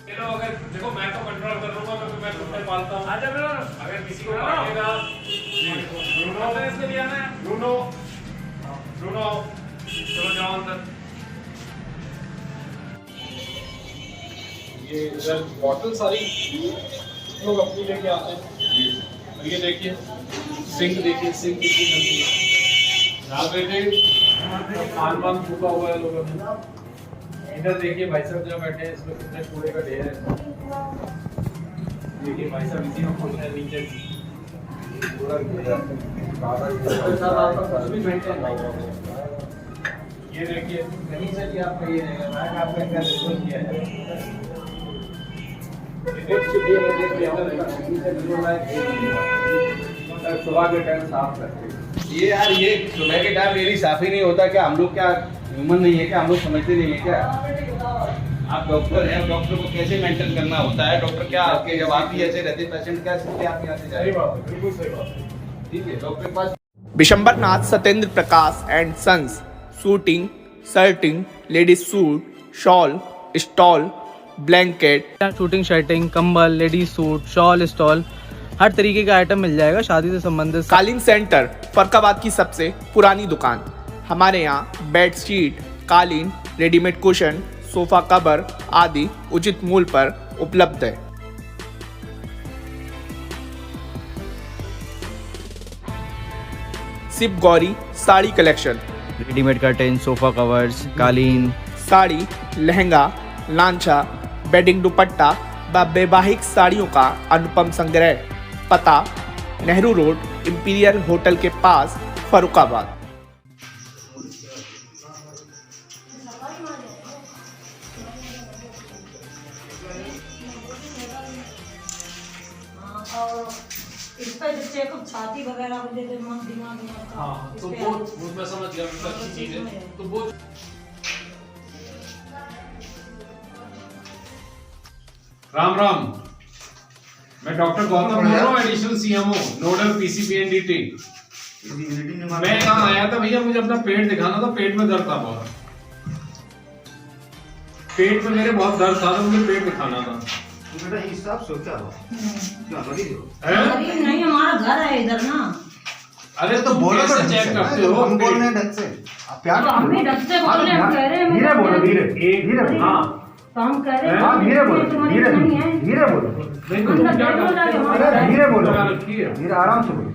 ये लो, अगर देखो मैं तो कंट्रोल कर लूंगा क्योंकि मैं कुत्ते पालता हूँ। आजा ब्रो, अगर किसी को काटेगा ब्रूनो से इसके लिए आना है। ब्रूनो ब्रूनो चलो जाओ अंदर। ये इधर बॉटल सारी लोग अपनी लेके आते हैं। और ये देखिए सिंक, देखिए सिंक कितनी गंदी है। यहाँ पे पान पान फूका हुआ है लोगों ने। इधर देखिए भाई साहब जहाँ बैठे हैं इसमें कितने कूड़े का ढेर है। देखिए भाई साहब इसी में खोलते हैं नीचे कुछ भी बैठे हैं। ये देखिए कहीं से भी आपका ये रहेगा आपका क्या रिपोर्ट किया है। सुबह के टाइम साफ करते ये यार, ये सुबह के टाइम मेरी साफी नहीं होता क्या? हम लोग क्या ह्यूमन नहीं है क्या? हम लोग समझते नहीं है क्या? आप डॉक्टर हैं, डॉक्टर को कैसे मेंटेन करना होता है? डॉक्टर क्या आपके जब आप ही ऐसे रहते पेशेंट क्या सीखते आप यहाँ से जाए? बिल्कुल सही बात। ठीक है, डॉक्टर के पास Vishambarnath Satyendra Prakash and sons suiting, shirting, ladies suit, shawl, stole, blanket, suiting shirting, कंबल, लेडीज सूट, शॉल, स्टॉल, हर तरीके का आइटम मिल जाएगा शादी से संबंधित। कालीन सेंटर फरकाबाद की सबसे पुरानी दुकान। हमारे यहाँ बेडशीट, कालीन, रेडीमेड कुशन, सोफा कवर आदि उचित मूल्य पर उपलब्ध है। Shiv Gauri sari collection, readymade curtain, sofa covers, कालीन, साड़ी, लहंगा, लांचा, बेडिंग दुपट्टा व वैवाहिक साड़ियों का अनुपम संग्रह। पता नेहरू रोड, इंपीरियल होटल के पास, फरुखाबाद। इस पे चेकअप छाती वगैरह को दे दे दिमाग का। हाँ तो वो मैं समझ गया, वो अच्छी चीज है। तो वो राम राम, मैं डॉक्टर गौतम बोल रहा हूँ, एडिशनल सीएमओ नोडल पीसीपीएनडीटी। मैं यहाँ आया था भैया, मुझे अपना पेट दिखाना था। पेट में दर्द था बहुत, पेट में मेरे बहुत दर्द था, तो मुझे पेट दिखाना था। बेटा हिसाब सोचा हो क्या मरीज हो? अरे नहीं, हमारा घर है इधर ना। अरे तो बोलो तो कैसे चेक करते हो? हम बोल रहे हैं ढंग से। आप प्यार तो हमने ढंग से बोले, हम कह रहे हैं धीरे बोलो, धीरे धीरे। हाँ तो हम कह रहे हैं हाँ धीरे बोलो, धीरे धीरे बोलो, नहीं तो तुम क्या करते हो? अरे धीरे बोलो, क्या रखी है? धीरे आराम से बोलो।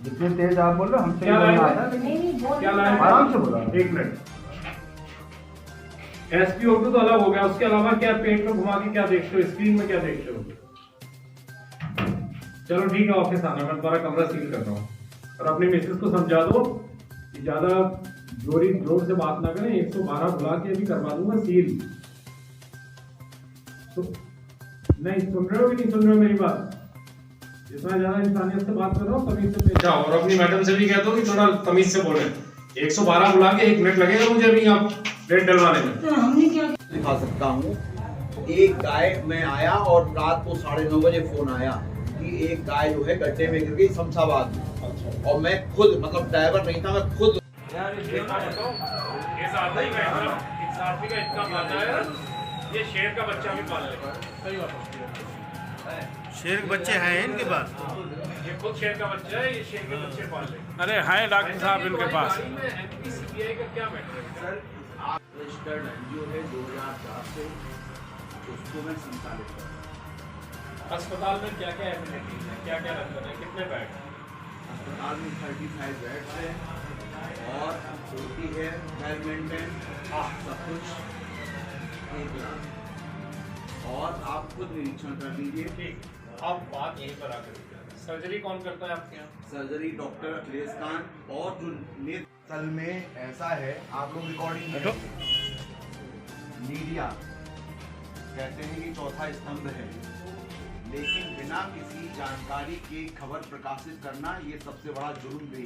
जितने तेज आप बोल रहे हो हमसे क्या बोलना लाइन? आता है। नहीं बोल क्या लाइन? आराम से बोलो। एक मिनट, SpO2 तो अलग हो गया, उसके अलावा क्या पेट में घुमा के क्या देखते हो? स्क्रीन में क्या देखते हो? चलो ठीक है, ऑफिस आना, मैं तुम्हारा कमरा सील कर रहा हूँ। और अपनी मिसेस को समझा दो कि ज्यादा जोर से बात ना करें। 112 बुला के अभी करवा दूंगा सील। तो नहीं सुन रहे हो कि नहीं सुन रहे हो मेरी बात? जितना ज्यादा इंसानियत से बात कर रहा हूँ तमीज से पेश आओ। और अपनी मैडम से भी कह दो कि थोड़ा तमीज से बोले। 112 बुला के 1 मिनट लगेगा मुझे अभी यहाँ प्लेट डलवाने में। तो हमने क्या दिखा सकता हूँ। एक गाय में आया और रात को 9:30 बजे फोन आया कि एक गाय जो है गड्ढे में गिर गई शमशाबाद में। और मैं खुद, मतलब ड्राइवर नहीं था, मैं खुद यार इस आदमी का इतना मानना है, ये शेर का बच्चा भी पाल लेगा। सही बात। शेर के बच्चे हैं इनके पास? ये खुद शेर का बच्चा है, ये शेर के बच्चे पाल लेगा। अरे है डॉक्टर साहब इनके पास। एमपीसीबीआई का क्या मैटर है सर? रजिस्टर्ड एनजीओ है 2004 से, उसको मैं संचालित कर रहा हूँ। अस्पताल में क्या क्या एमिनिटीज है, क्या क्या रखते हैं, कितने बेड? अस्पताल में 35 बेड्स है और होती है वेल मेंटेन सब कुछ 1 लाख। और आप खुद निरीक्षण कर लीजिए। ठीक, आप बात यहीं पर आकर सर्जरी कौन करता है आपके यहाँ? Surgery doctor Akhilesh Khan. और जो नेत्र असल में ऐसा है, आप लोग रिकॉर्डिंग मीडिया कहते हैं कि चौथा स्तंभ है, लेकिन बिना किसी जानकारी के खबर प्रकाशित करना ये सबसे बड़ा जुर्म भी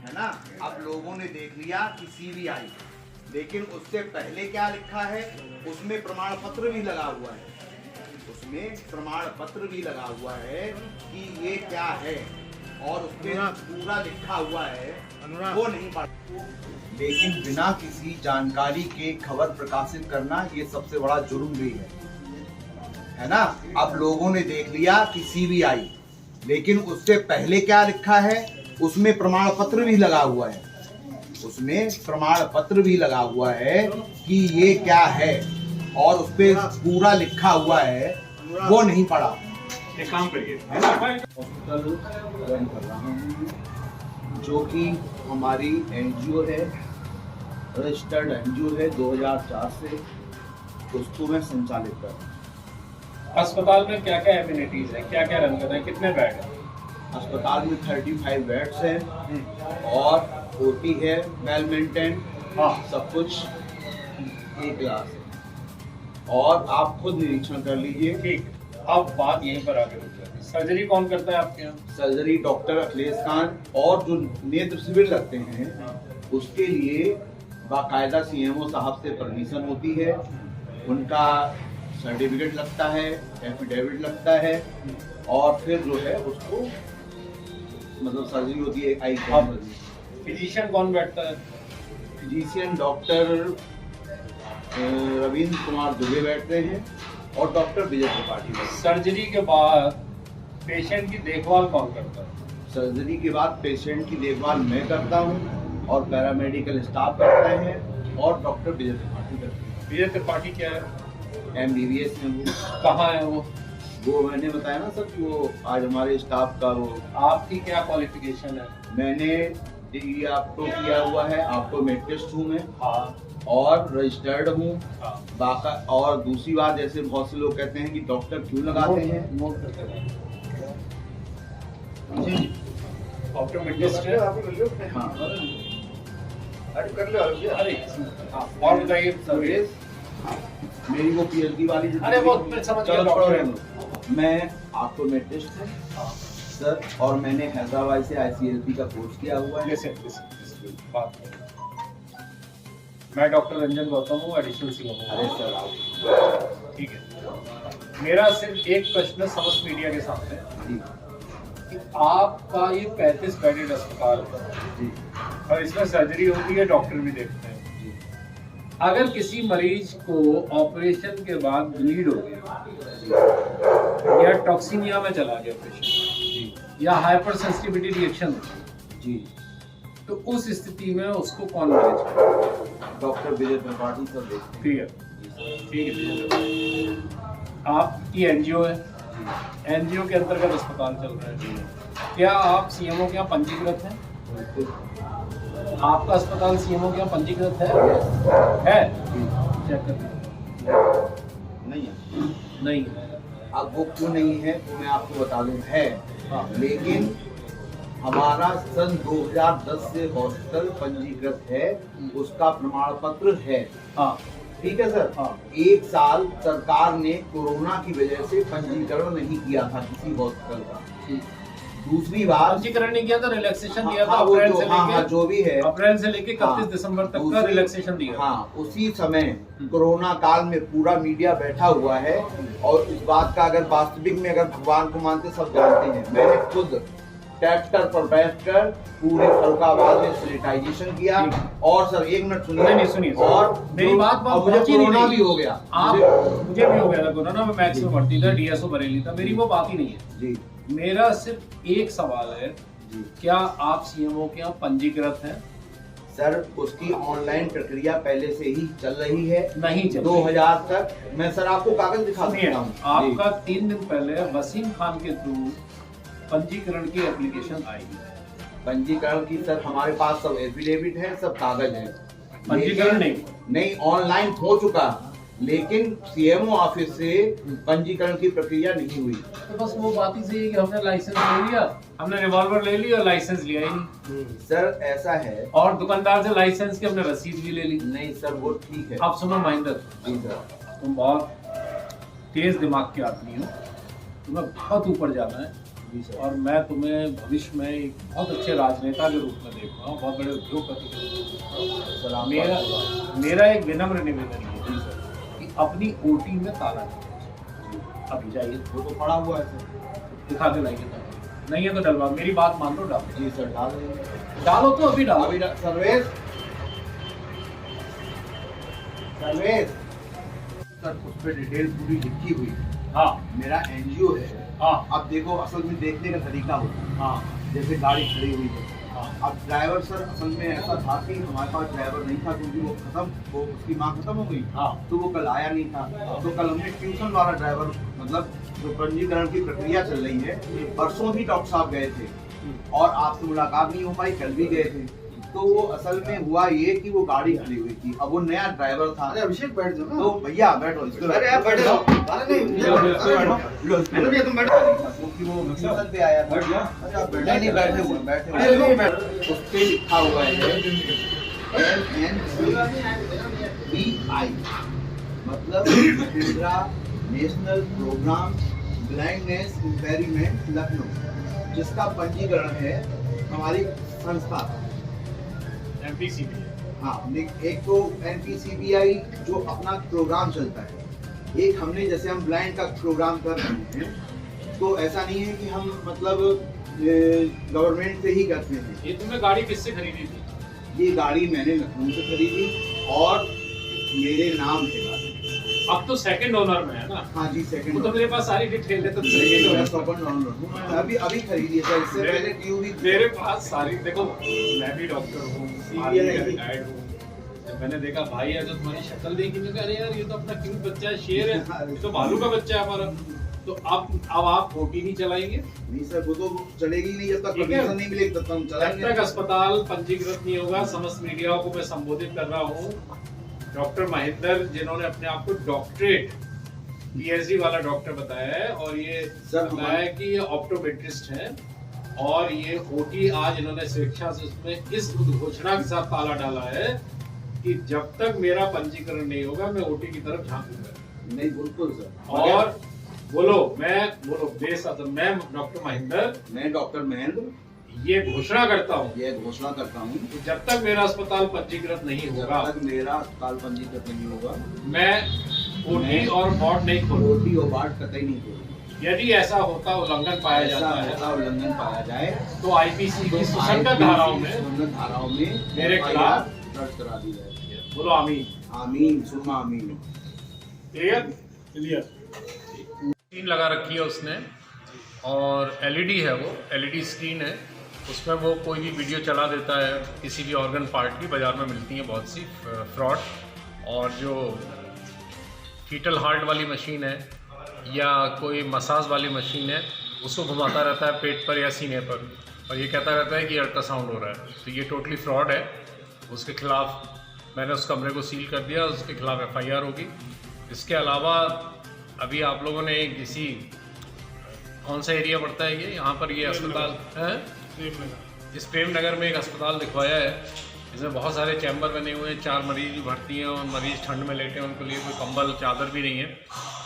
है ना? अब लोगों ने देख लिया कि सीबीआई, लेकिन उससे पहले क्या लिखा है उसमें प्रमाण पत्र भी लगा हुआ है। उसमें प्रमाण पत्र भी लगा हुआ है कि ये क्या है। और उसपे पूरा लिखा हुआ है वो नहीं पढ़ा, लेकिन बिना किसी जानकारी के खबर प्रकाशित करना ये सबसे बड़ा जुर्म भी है ना। अब लोगों ने देख लिया कि सीबीआई, लेकिन उससे पहले क्या लिखा है, उसमें प्रमाण पत्र भी लगा हुआ है, उसमें प्रमाण पत्र भी लगा हुआ है कि ये क्या है, और उसपे पूरा लिखा हुआ है वो नहीं पढ़ा। एक काम करिए, हॉस्पिटल रन कर रहा हूँ जो कि हमारी एनजीओ है, रजिस्टर्ड एनजीओ है 2004 से, उसको मैं संचालित कर रहा हूँ। अस्पताल में क्या क्या एमिनिटीज है, क्या क्या रन कर रहे हैं, कितने बेड है? अस्पताल में 35 बेड्स हैं और ओटी है, वेल मेंटेन, सब कुछ एक क्लास है, और आप खुद निरीक्षण कर लीजिए। ठीक, अब बात यहीं पर आगे रुक जाती है। सर्जरी कौन करता है आपके यहाँ? सर्जरी डॉक्टर अखिलेश खान, और जो नेत्र शिविर लगते हैं उसके लिए बाकायदा सीएमओ साहब से परमिशन होती है, उनका सर्टिफिकेट लगता है, एफिडेविट लगता है, और फिर जो है उसको मतलब सर्जरी होती है। आई फिजिशियन कौन बैठता है? फिजिशियन डॉक्टर रविंद्र कुमार दुबे बैठते हैं और डॉक्टर विजय त्रिपाठी बैठते हैं। सर्जरी के बाद पेशेंट की देखभाल कौन करता है? सर्जरी के बाद पेशेंट की देखभाल मैं करता हूं और पैरामेडिकल स्टाफ करते हैं और डॉक्टर विजय त्रिपाठी करते हैं। विजय त्रिपाठी क्या है? MBBS में वो कहाँ है वो? मैंने बताया ना सर कि वो आज हमारे स्टाफ का वो। आपकी क्या क्वालिफिकेशन है? मैंने डिग्री आपको किया हुआ है, आपको मेडिस्ट हूँ मैं, हाँ, और रजिस्टर्ड हूँ। हाँ। बाका और दूसरी बात, जैसे बहुत से लोग कहते हैं कि डॉक्टर क्यों लगाते हैं, नोट करते हैं। डॉक्टर मेडिस्ट है। हाँ कर लो अरे हाँ, और बताइए सर्विस। मेरी वो PhD वाली जो अरे वो मैं समझ गया, चलो डॉक्टर है। छोड़ो। मैं आपको मेडिस्ट हूँ सर, और मैंने हैदराबाद से ICLP का कोर्स किया हुआ है। बात मैं डॉक्टर रंजन गौतम हूँ, एडिशनल सीएमओ। अरे सर आप ठीक है, मेरा सिर्फ एक प्रश्न समस्त मीडिया के सामने जी कि आपका ये 35 बेडेड अस्पताल है जी और इसमें सर्जरी होती है, डॉक्टर भी देखते हैं। अगर किसी मरीज को ऑपरेशन के बाद ब्लीड हो गया या टॉक्सिमिया में चला गया पेशेंट या हाइपर सेंसिटिविटी रिएक्शन जी, तो उस स्थिति में उसको कौन मैनेज करेगा? डॉक्टर विजय त्रिपाठी सर देखते हैं। ठीक है, ठीक है। आपकी एनजीओ है, एनजीओ के अंतर्गत अस्पताल चल रहा है। क्या आप सीएमओ के यहाँ पंजीकृत हैं? आपका अस्पताल सीएमओ के यहाँ पंजीकृत है? चेक कर नहीं है। नहीं। अब वो क्यों नहीं है वो मैं आपको बता दूं, है हाँ। लेकिन हमारा सन 2010 से हॉस्पिटल पंजीकृत है, उसका प्रमाण पत्र है। हाँ, ठीक है सर। हाँ। एक साल सरकार ने कोरोना की वजह से पंजीकरण नहीं किया था किसी हॉस्पिटल का। दूसरी बात, पंजीकरण नहीं किया था, रिलैक्सेशन दिया था। हाँ, वो अप्रैल जो, से हाँ, लेके जो भी है, अप्रैल से लेके 31 दिसंबर तक का दूसरी- रिलैक्सेशन दिया। हाँ, उसी समय कोरोना काल में पूरा मीडिया बैठा हुआ है, और इस बात का अगर वास्तविक में अगर भगवान को मानते सब जानते हैं, मैंने खुद ट्रैक्टर पर बैठकर पूरे फरुखाबाद में सैनिटाइजेशन किया। और सर एक मिनट सुनिए। नहीं, सुनिए। और मेरी बात मुझे कोरोना भी हो गया। मुझे भी हो गया था कोरोना, मैं मैक्स में भर्ती था, डीएसओ बरेली था। मेरी वो बात ही नहीं है जी। मेरा सिर्फ एक सवाल है, जी क्या आप सीएमओ के यहाँ पंजीकृत हैं? सर, उसकी ऑनलाइन प्रक्रिया पहले से ही चल रही है, नहीं चल रही। 2000 तक। मैं सर आपको कागज दिखा सुनिए, सकता हूँ। आपका 3 दिन पहले वसीम खान के थ्रू पंजीकरण की एप्लीकेशन आई। पंजीकरण की सर हमारे पास सब एफिडेविट है, सब कागज है। पंजीकरण नहीं ऑनलाइन हो चुका, लेकिन सीएमओ ऑफिस से पंजीकरण की प्रक्रिया नहीं हुई। तो बस वो बात ही सही है कि हमने लाइसेंस ले लिया, हमने रिवॉल्वर ले लिया और लाइसेंस लिया ही नहीं। सर ऐसा है, और दुकानदार से लाइसेंस की हमने रसीद भी ले ली। नहीं सर वो ठीक है। आप सुनो महेंद्र, जी सर। तुम बहुत तेज दिमाग के आदमी हो, तुम्हें बहुत ऊपर जाना है। जी सर। और मैं तुम्हें भविष्य में एक बहुत अच्छे राजनेता के रूप में देख रहा हूँ, बहुत बड़े उद्योगपति के रूप में। सर आप मेरा एक विनम्र निवेदन है जी सर कि अपनी ओटी में ताला नहीं, अभी जाइए वो तो पड़ा हुआ है सर। दिखा के लाइए ताला। नहीं है तो डलवा, मेरी बात मान लो, डालो। जी सर, डाल देंगे। डालो तो अभी डालो। अभी सर्वेश सर, उस पर डिटेल पूरी लिखी हुई है। हाँ मेरा एनजीओ है। हाँ अब देखो, असल में देखने का तरीका होता है। हाँ जैसे गाड़ी खड़ी हुई है, हाँ अब ड्राइवर सर असल में ऐसा था कि हमारे पास ड्राइवर नहीं था, क्योंकि वो उसकी माँ खत्म हो गई, हाँ तो वो कल आया नहीं था। तो कल हमने ट्यूशन वाला ड्राइवर, मतलब जो पंजीकरण की प्रक्रिया चल रही है, परसों भी डॉक्टर साहब गए थे और आपसे मुलाकात नहीं हो पाई, कल भी गए थे। तो वो असल में हुआ ये कि वो गाड़ी खड़ी हुई थी, अब वो नया ड्राइवर था। अरे अभिषेक बैठ जाओ ना। तो भैया बैठो, अरे आप बैठ जाओ। अरे नहीं, मैंने भी तुम बैठो। क्योंकि वो ट्यूशन पे आया था। बैठ जाओ। अरे आप बैठे नहीं, बैठे हुए बैठे हुए। अरे नहीं बैठ। उस पे लिखा हुआ है NNCBI, मतलब Indira National Programme blindness impairment Lucknow, जिसका पंजीकरण है हमारी संस्था का। MPCB। हाँ, एक तो NPCBI जो अपना प्रोग्राम चलता है, एक हमने जैसे हम ब्लाइंड का प्रोग्राम कर रहे हैं, तो ऐसा नहीं है कि हम मतलब गवर्नमेंट से ही करते हैं। ये तुमने गाड़ी किससे खरीदी थी? ये गाड़ी मैंने लखनऊ से खरीदी और मेरे नाम है गाड़ी। अब तो सेकंड ओनर में है ना? हाँ जी, सेकंड। तो मेरे पास सारी डिटेल है, तो अभी खरीदी है सर, इससे पहले ट्यूब भी मेरे पास सारी, देखो मैं भी डॉक्टर हूँ, रिटायर्ड हूँ। जब मैंने देखा भाई है, तो तुम्हारी शक्ल देखी, मैं कहा अरे यार ये तो अपना क्यूट बच्चा है, शेर है, ये तो भालू का बच्चा है हमारा। तो अब आप होटी नहीं चलाएंगे? नहीं सर, वो तो चलेगी नहीं जब तक ठीक है। परमिशन नहीं मिलेगी, तब तक हम जब चलाएंगे। तक अस्पताल पंजीकृत नहीं होगा, समस्त मीडिया को मैं संबोधित कर रहा हूँ, डॉक्टर महेंद्र जिन्होंने अपने आप को डॉक्टरेट PhD वाला डॉक्टर बताया है, और ये सर, बताया है कि ये ऑप्टोमेट्रिस्ट हैं, और ये ओटी आज इन्होंने स्वेच्छा से उसमें इस घोषणा के साथ ताला डाला है कि जब तक मेरा पंजीकरण नहीं होगा मैं ओटी की तरफ झांकूंगा नहीं, बिल्कुल सर। और बोलो बेसद मैं डॉक्टर महेंद्र, मैं डॉक्टर महेंद्र ये घोषणा करता हूँ ये घोषणा करता हूँ कि जब तक मेरा अस्पताल पंजीकृत नहीं जब होगा, तक मेरा अस्पताल पंजीकृत नहीं होगा, मैं ओटी और वार्ड नहीं खोलूंगा। ओटी और वार्ड कतई नहीं खोलूंगा। यदि ऐसा होता उल्लंघन पाया ऐसा जाता है ऐसा उल्लंघन पाया जाए तो IPC की सुसंगत धाराओं में सुसंगत धाराओं में मेरे खिलाफ दर्ज करा दी जाए। बोलो आमीन। आमीन सुम्मा आमीन। क्लियर। स्क्रीन लगा रखी है उसने, और LED है, वो LED स्क्रीन है, उसमें वो कोई भी वीडियो चला देता है किसी भी ऑर्गन पार्ट की। बाज़ार में मिलती हैं बहुत सी फ्रॉड, और जो फीटल हार्ट वाली मशीन है या कोई मसाज वाली मशीन है, उसको घुमाता रहता है पेट पर या सीने पर, और ये कहता रहता है कि अल्ट्रासाउंड हो रहा है। तो ये टोटली फ्रॉड है। उसके खिलाफ मैंने उस कमरे को सील कर दिया, उसके खिलाफ FIR होगी। इसके अलावा अभी आप लोगों ने किसी कौन सा एरिया पड़ता है ये, यहाँ पर ये अस्पताल है, इस प्रेम नगर में एक अस्पताल दिखवाया है, इसमें बहुत सारे चैम्बर बने हुए हैं, 4 मरीज भी भर्ती हैं, और मरीज ठंड में लेटे हैं, उनके लिए कोई कंबल चादर भी नहीं है,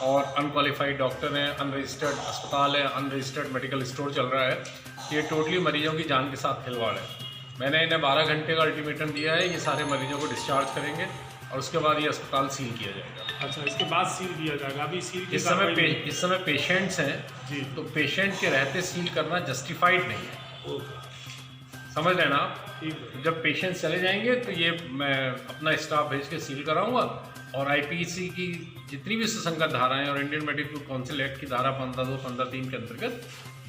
और अनक्वालिफाइड डॉक्टर हैं, अनरजिस्टर्ड अस्पताल है, अनरजिस्टर्ड मेडिकल स्टोर चल रहा है। ये टोटली मरीजों की जान के साथ खिलवाड़ है। मैंने इन्हें 12 घंटे का अल्टीमेटम दिया है, ये सारे मरीजों को डिस्चार्ज करेंगे और उसके बाद ये अस्पताल सील किया जाएगा। अच्छा, इसके बाद सील किया जाएगा। अभी सील की इस समय पेशेंट्स हैं जी, तो पेशेंट के रहते सील करना जस्टिफाइड नहीं है, समझ लेना आप। जब पेशेंट्स चले जाएंगे तो ये मैं अपना स्टाफ भेज के सील कराऊंगा, और IPC की जितनी भी सुसंगत धाराएं और इंडियन मेडिकल काउंसिल एक्ट की धारा 15(2), 15(3) के अंतर्गत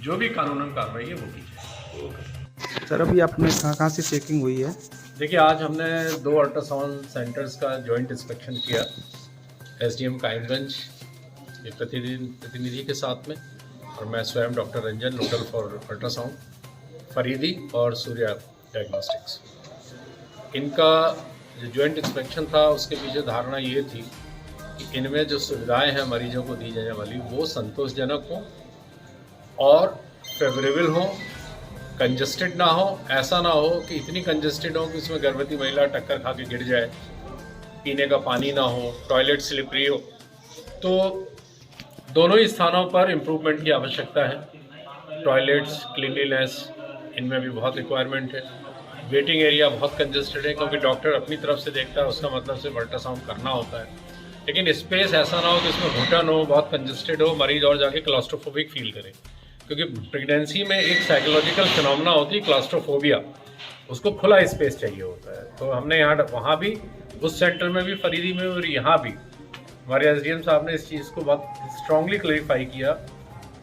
जो भी कानूनन कार्रवाई है वो की जाए। सर अभी आपने कहाँ से चेकिंग हुई है? देखिए, आज हमने 2 अल्ट्रासाउंड सेंटर्स का जॉइंट इंस्पेक्शन किया, SDM कायमगंज एक प्रतिनिधि के साथ में, और मैं स्वयं doctor Ranjan, nodal for ultrasound, Faridi और सूर्या डायग्नोस्टिक्स। इनका जो जॉइंट इंस्पेक्शन था उसके पीछे धारणा ये थी कि इनमें जो सुविधाएं हैं मरीजों को दी जाने वाली वो संतोषजनक हों और फेवरेबल हों, कंजस्टेड ना हो। ऐसा ना हो कि इतनी कंजस्टेड हो कि उसमें गर्भवती महिला टक्कर खा के गिर जाए, पीने का पानी ना हो, टॉयलेट स्लिपरी हो। तो दोनों ही स्थानों पर इम्प्रूवमेंट की आवश्यकता है। टॉयलेट्स, क्लीनलीनेस, इनमें भी बहुत रिक्वायरमेंट है। वेटिंग एरिया बहुत कंजस्टेड है, क्योंकि डॉक्टर अपनी तरफ से देखता है, उसका मतलब सिर्फ अल्ट्रासाउंड करना होता है। लेकिन स्पेस ऐसा ना हो कि इसमें घुटन हो, बहुत कंजस्टेड हो, मरीज और जाके क्लॉस्ट्रोफोबिक फील करे। क्योंकि प्रेगनेंसी में एक साइकोलॉजिकल फिनोमेना होती है क्लास्ट्रोफोबिया, उसको खुला स्पेस चाहिए होता है। तो हमने यहाँ वहाँ भी उस सेंटर में भी फरीदी में और यहाँ भी हमारे एसडीएम साहब ने इस चीज़ को बहुत स्ट्रांगली क्लैरिफाई किया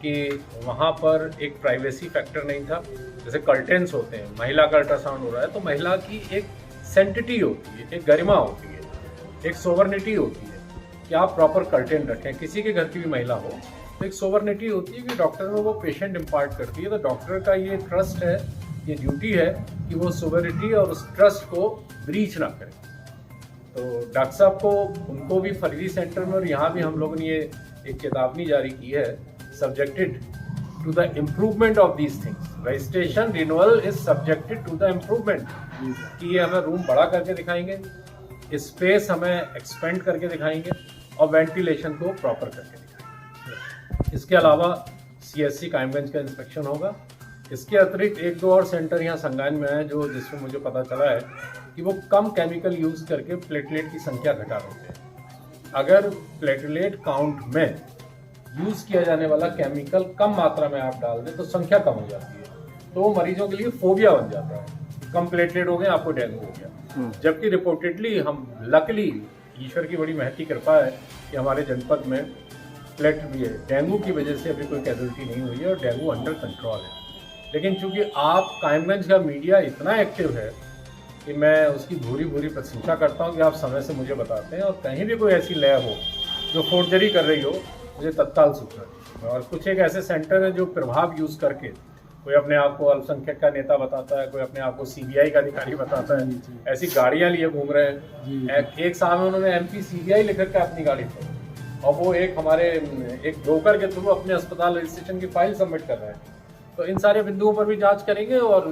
कि वहाँ पर एक प्राइवेसी फैक्टर नहीं था। जैसे कर्टेंस होते हैं, महिला का अल्ट्रासाउंड हो रहा है तो महिला की एक सेंटिटी होती है, एक गरिमा होती है, एक सोवर्निटी होती है कि आप प्रॉपर कर्टेन रखें। किसी के घर की भी महिला हो तो एक सोवर्निटी होती है कि डॉक्टर में वो पेशेंट इम्पार्ट करती है। तो डॉक्टर का ये ट्रस्ट है, ये ड्यूटी है कि वो सोवर्निटी और उस ट्रस्ट को ब्रीच ना करे। तो डॉक्टर साहब को उनको भी फरीदी सेंटर में और यहाँ भी हम लोगों ने ये एक चेतावनी जारी की है, subjected to the improvement of these things. Registration renewal is subjected to the improvement, कि ये हमें रूम बड़ा करके दिखाएंगे, स्पेस हमें एक्सपेंड करके दिखाएंगे और वेंटिलेशन को प्रॉपर करके दिखाएंगे। इसके अलावा CSC कायमगंज का इंस्पेक्शन होगा। इसके अतिरिक्त 1-2 और सेंटर यहाँ संगान में है जो जिसमें मुझे पता चला है कि वो कम केमिकल यूज़ करके प्लेटलेट की संख्या घटा देते हैं। अगर प्लेटलेट काउंट में यूज़ किया जाने वाला केमिकल कम मात्रा में आप डाल दें तो संख्या कम हो जाती है, तो वो मरीजों के लिए फोबिया बन जाता है। कम प्लेटलेट हो गए, आपको डेंगू हो गया। जबकि रिपोर्टेडली हम लकली ईश्वर की बड़ी महती कृपा है कि हमारे जनपद में प्लेट भी है, डेंगू की वजह से अभी कोई कैजुअल्टी नहीं हुई है और डेंगू अंडर कंट्रोल है। लेकिन चूंकि आप कायमगंज का मीडिया इतना एक्टिव है कि मैं उसकी भूरी भूरी प्रशंसा करता हूँ कि आप समय से मुझे बताते हैं, और कहीं भी कोई ऐसी लैब हो जो फोर्जरी कर रही हो मुझे तत्काल सूचना दीजिए। और कुछ एक ऐसे सेंटर हैं जो प्रभाव यूज़ करके कोई अपने आप को अल्पसंख्यक का नेता बताता है, कोई अपने आप को CBI का अधिकारी बताता है, ऐसी गाड़ियाँ लिए घूम रहे हैं। एक साल में उन्होंने MP CBI लिख रखा है अपनी गाड़ी पर, और वो एक हमारे एक ब्रोकर के थ्रू अपने अस्पताल रजिस्ट्रेशन की फाइल सबमिट कर रहे हैं। तो इन सारे बिंदुओं पर भी जांच करेंगे और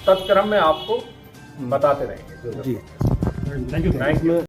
तत्क्रम में आपको बताते रहेंगे। जी थैंक यू।